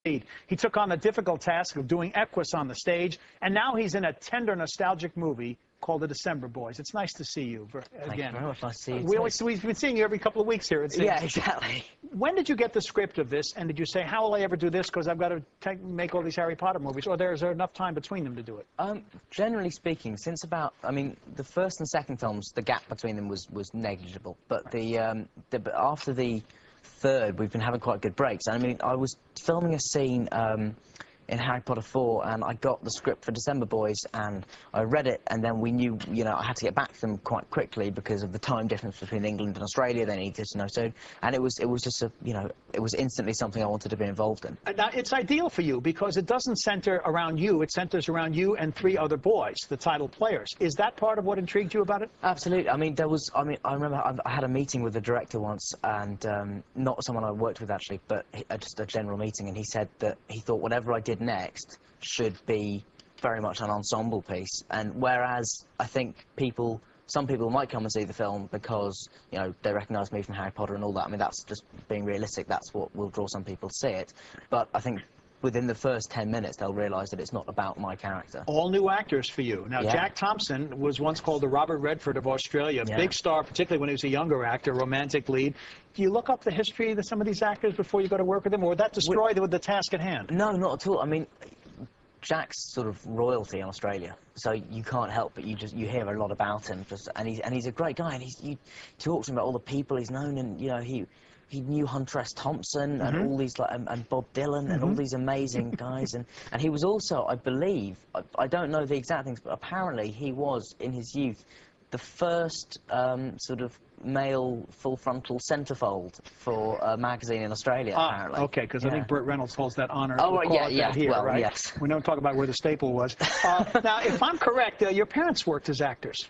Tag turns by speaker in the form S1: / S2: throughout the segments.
S1: He took on the difficult task of doing Equus on the stage, and now he's in a tender, nostalgic movie called The December Boys. It's nice to see you again.
S2: Thank you very much. Nice to see you.
S1: We've been seeing you every couple of weeks here, it seems.
S2: Yeah, exactly.
S1: When did you get the script of this, and did you say, how will I ever do this, because I've got to make all these Harry Potter movies, or is there enough time between them to do it?
S2: Generally speaking, since about, I mean, the first and second films, the gap between them was negligible, but after the third, we've been having quite good breaks. I mean, I was filming a scene in Harry Potter 4, and I got the script for December Boys, and I read it, and then we knew, you know, I had to get back to them quite quickly because of the time difference between England and Australia. They needed to know soon, and it was just a, you know, it was instantly something I wanted to be involved in.
S1: Now, it's ideal for you because it doesn't center around you. It centers around you and 3 other boys, the title players. Is that part of what intrigued you about it?
S2: Absolutely. I mean, I remember I had a meeting with the director once, and not someone I worked with actually, but just a general meeting, and he said that he thought whatever I did next should be very much an ensemble piece. And whereas I think some people might come and see the film because, you know, they recognise me from Harry Potter and all that. I mean, that's just being realistic. That's what will draw some people to see it. But I think within the first 10 minutes, they'll realise that it's not about my character.
S1: All new actors for you. Now, yeah. Jack Thompson was once called the Robert Redford of Australia. Yeah. Big star, particularly when he was a younger actor, romantic lead. Do you look up the history of some of these actors before you go to work with them, or would that destroy the task at hand?
S2: No, not at all. I mean, Jack's sort of royalty in Australia, so you can't help but you hear a lot about him. And he's a great guy, and you talk to him about all the people he's known, and you know he knew Hunter S. Thompson and all these and Bob Dylan and all these amazing guys, and he was also, I believe, I don't know the exact things, but apparently he was in his youth the first sort of male full-frontal centerfold for a magazine in Australia, apparently.
S1: Okay, because I think Burt Reynolds holds that honor.
S2: Oh, right, yeah,
S1: here,
S2: well,
S1: right?
S2: yes.
S1: We don't talk about where the staple was. Now, if I'm correct, your parents worked as actors.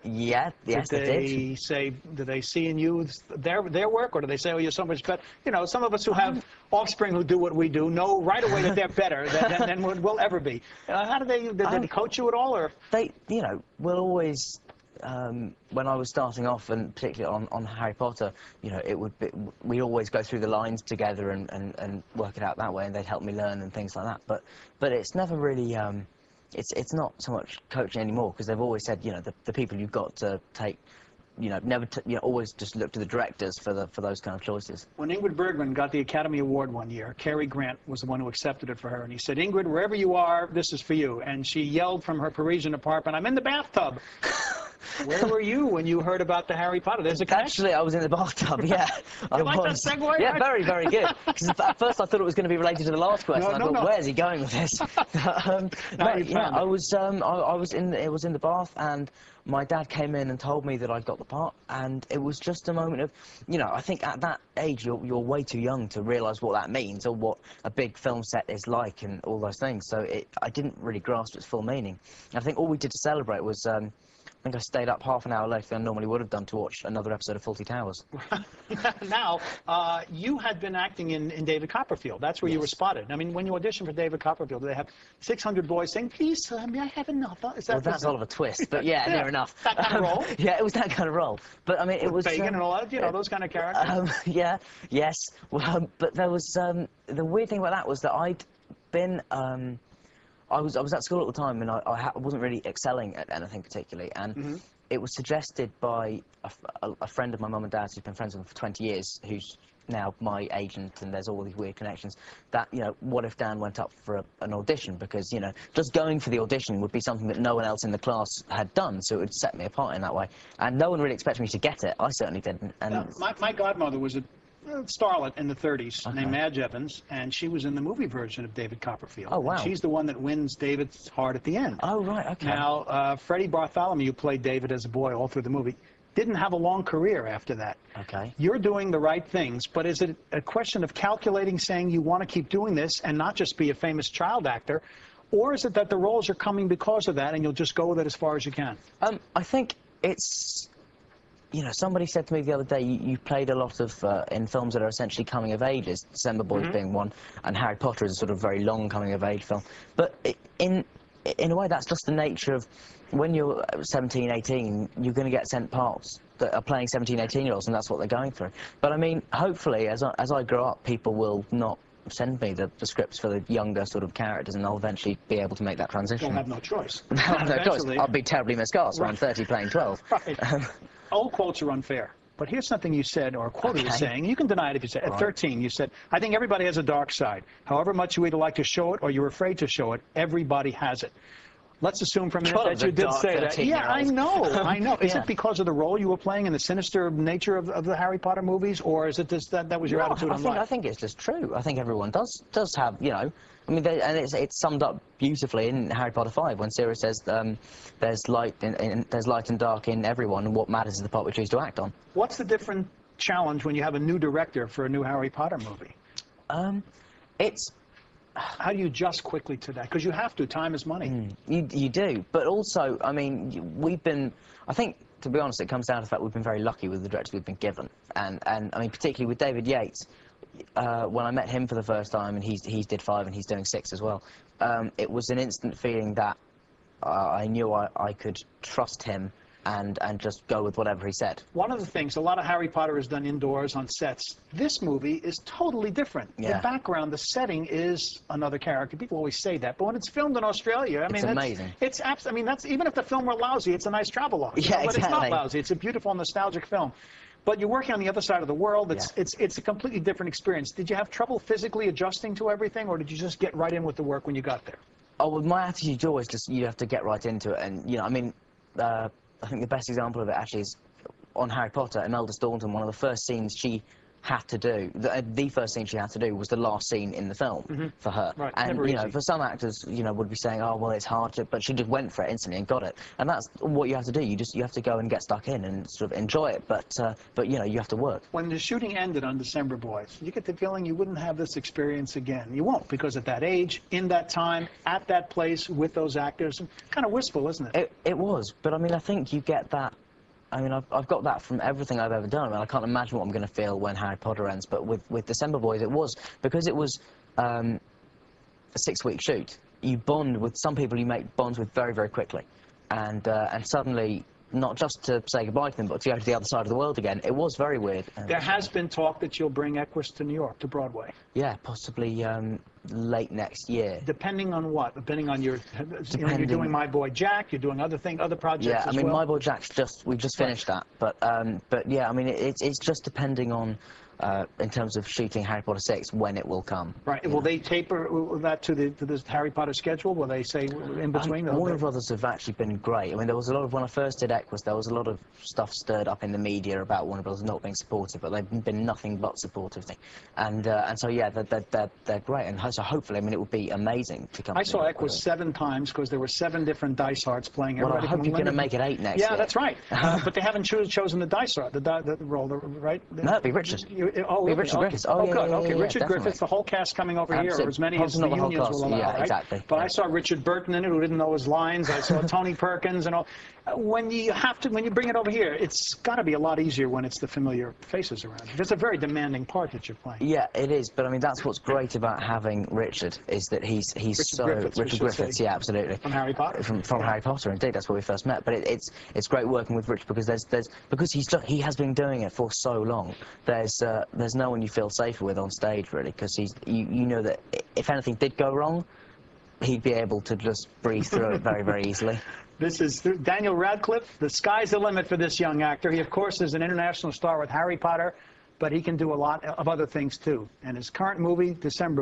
S2: Yes, they did.
S1: Do they see in you their work, or do they say, oh, you're so much better? You know, some of us who have offspring who do what we do know right away that they're better than we'll ever be. How do did they coach you at all, or?
S2: They, you know, will always. When I was starting off, and particularly on Harry Potter, you know, we'd always go through the lines together and work it out that way, and they'd help me learn and things like that. But it's never really, it's not so much coaching anymore, because they've always said, you know, the people you've got to take, you know, always just look to the directors for those kind of choices.
S1: When Ingrid Bergman got the Academy Award one year, Cary Grant was the one who accepted it for her, and he said, Ingrid, wherever you are, this is for you. And she yelled from her Parisian apartment, I'm in the bathtub. Where were you when you heard about the Harry Potter? There's a connection.
S2: Actually, I was in the bathtub, yeah.
S1: You like that segue?
S2: Yeah, very, very good. Because at first I thought it was going to be related to the last question. I thought, where's he going with this? I was in the bath, and my dad came in and told me that I'd got the part, and it was just a moment of, you know, I think at that age you're way too young to realise what that means, or what a big film set is like, and all those things. So I didn't really grasp its full meaning. And I think all we did to celebrate was, I think I stayed up half an hour later than I normally would have done to watch another episode of Fawlty Towers.
S1: Now, you had been acting in David Copperfield. That's where you were spotted. I mean, when you auditioned for David Copperfield, they have 600 boys saying, please, sir, may I have another?
S2: Well, that's all of a twist, but yeah, near enough.
S1: That kind of role?
S2: Yeah, it was that kind of role. But, I mean, it was...
S1: Fagin and all that, you know, those kind of characters?
S2: Yeah, yes. Well, but there was... the weird thing about that was that I'd been... I was at school at the time, and I wasn't really excelling at anything particularly, and it was suggested by a friend of my mum and dad's who's been friends with them for 20 years, who's now my agent, and there's all these weird connections, that, you know, what if Dan went up for an audition? Because, you know, just going for the audition would be something that no one else in the class had done, so it would set me apart in that way. And no one really expected me to get it. I certainly didn't. And
S1: my godmother was a starlet in the 30s named Madge Evans, and she was in the movie version of David Copperfield.
S2: Oh, wow.
S1: And she's the one that wins David's heart at the end.
S2: Oh, right, okay.
S1: Now, Freddie Bartholomew, who played David as a boy all through the movie, didn't have a long career after that.
S2: Okay.
S1: You're doing the right things, but is it a question of calculating, saying you want to keep doing this and not just be a famous child actor, or is it that the roles are coming because of that and you'll just go with it as far as you can?
S2: I think it's... You know, somebody said to me the other day, you played a lot of, in films that are essentially coming-of-ages, December Boys being one, and Harry Potter is a sort of very long coming-of-age film. But in a way, that's just the nature of, when you're 17, 18, you're going to get sent parts that are playing 17, 18-year-olds, and that's what they're going through. But, I mean, hopefully, as I grow up, people will not send me the scripts for the younger sort of characters, and I'll eventually be able to make that transition.
S1: You'll have no choice.
S2: I'll have no choice.
S1: Eventually.
S2: I'll be terribly miscast when I'm 30 playing 12.
S1: Right. Old quotes are unfair. But here's something you said, or a quote you were saying. You can deny it if you said. At 13, you said, I think everybody has a dark side. However much you either like to show it or you're afraid to show it, everybody has it. Let's assume for a minute that you did say that. Yeah, I know. Is it because of the role you were playing and the sinister nature of the Harry Potter movies, or is it just that was your attitude in life?
S2: I think it's just true. I think everyone does have, you know, I mean, and it's summed up beautifully in Harry Potter 5 when Sirius says there's light and dark in everyone, and what matters is the part we choose to act on.
S1: What's the different challenge when you have a new director for a new Harry Potter movie? How do you adjust quickly to that? Because you have to. Time is money.
S2: You do. But also, I mean, I think, to be honest, it comes down to the fact we've been very lucky with the directors we've been given. And I mean, particularly with David Yates, when I met him for the first time, and he's did 5 and he's doing 6 as well, it was an instant feeling that I knew I could trust him and just go with whatever he said.
S1: One of the things, a lot of Harry Potter is done indoors on sets. This movie is totally different.
S2: Yeah.
S1: The background, the setting is another character. People always say that, but when it's filmed in Australia, I mean,
S2: it's amazing.
S1: I mean, that's even if the film were lousy, it's a nice travelogue.
S2: Yeah,
S1: but
S2: exactly.
S1: It's not lousy. It's a beautiful, nostalgic film. But you're working on the other side of the world. It's a completely different experience. Did you have trouble physically adjusting to everything, or did you just get right in with the work when you got there?
S2: Oh, well, my attitude is always just you have to get right into it, and you know, I mean. I think the best example of it actually is on Harry Potter. Imelda Staunton, one of the first scenes she had to do, the first scene she had to do was the last scene in the film for her.
S1: Right.
S2: And
S1: Never
S2: you know,
S1: easy.
S2: for some actors, you know, would be saying, oh well, it's hard to, but she just went for it instantly and got it. And that's what you have to do. You have to go and get stuck in and sort of enjoy it. But you know, you have to work.
S1: When the shooting ended on December Boys, you get the feeling you wouldn't have this experience again. You won't, because at that age, in that time, at that place, with those actors, kind of wistful, isn't it?
S2: It was, but I mean, I think you get that. I mean, I've got that from everything I've ever done. I mean, I can't imagine what I'm going to feel when Harry Potter ends, but with December Boys, it was, because it was a 6-week shoot, you bond with some people you make bonds with very, very quickly. And suddenly, not just to say goodbye to them, but to go to the other side of the world again, it was very weird.
S1: There has been talk that you'll bring Equus to New York, to Broadway.
S2: Yeah, possibly late next year.
S1: Depending on what? Depending on your... You're doing My Boy Jack, you're doing other projects
S2: yeah, I mean,
S1: well?
S2: My Boy Jack's we've just finished that. But yeah, I mean, it's just depending on, in terms of shooting Harry Potter 6, when it will come.
S1: Right. Will they taper that to the Harry Potter schedule? Will they say in between?
S2: Warner Brothers have actually been great. I mean, there was a lot of, when I first did Equus, there was a lot of stuff stirred up in the media about Warner Brothers not being supportive, but they've been nothing but supportive. And so, yeah, they're great. And so hopefully, I mean, it would be amazing to come.
S1: I saw Equus 7 times because there were 7 different dice arts playing.
S2: Well, I hope you're going to make it 8 next year.
S1: Yeah, that's right. But they haven't chosen the dice art, the role, right?
S2: No, it'd be Richard. Richard Griffiths.
S1: Oh, good.
S2: Yeah,
S1: okay,
S2: yeah,
S1: Richard
S2: definitely.
S1: Griffiths, the whole cast coming over here, or as many as the unions will allow,
S2: yeah,
S1: right?
S2: exactly.
S1: But
S2: yeah.
S1: I saw Richard Burton in it, who didn't know his lines. I saw Tony Perkins and all. When you bring it over here, it's got to be a lot easier when it's the familiar faces around. It's a very demanding part that you're playing.
S2: Yeah, it is. But I mean, that's what's great about having Richard, is that he's Richard Griffiths, yeah, absolutely.
S1: From Harry Potter.
S2: From Harry Potter, indeed. That's where we first met. But it's great working with Richard because because he has been doing it for so long. There's no one you feel safer with on stage really, because you know that if anything did go wrong, he'd be able to just breeze through it very, very easily.
S1: This is Daniel Radcliffe. The sky's the limit for this young actor. He, of course, is an international star with Harry Potter, but he can do a lot of other things, too. And his current movie, December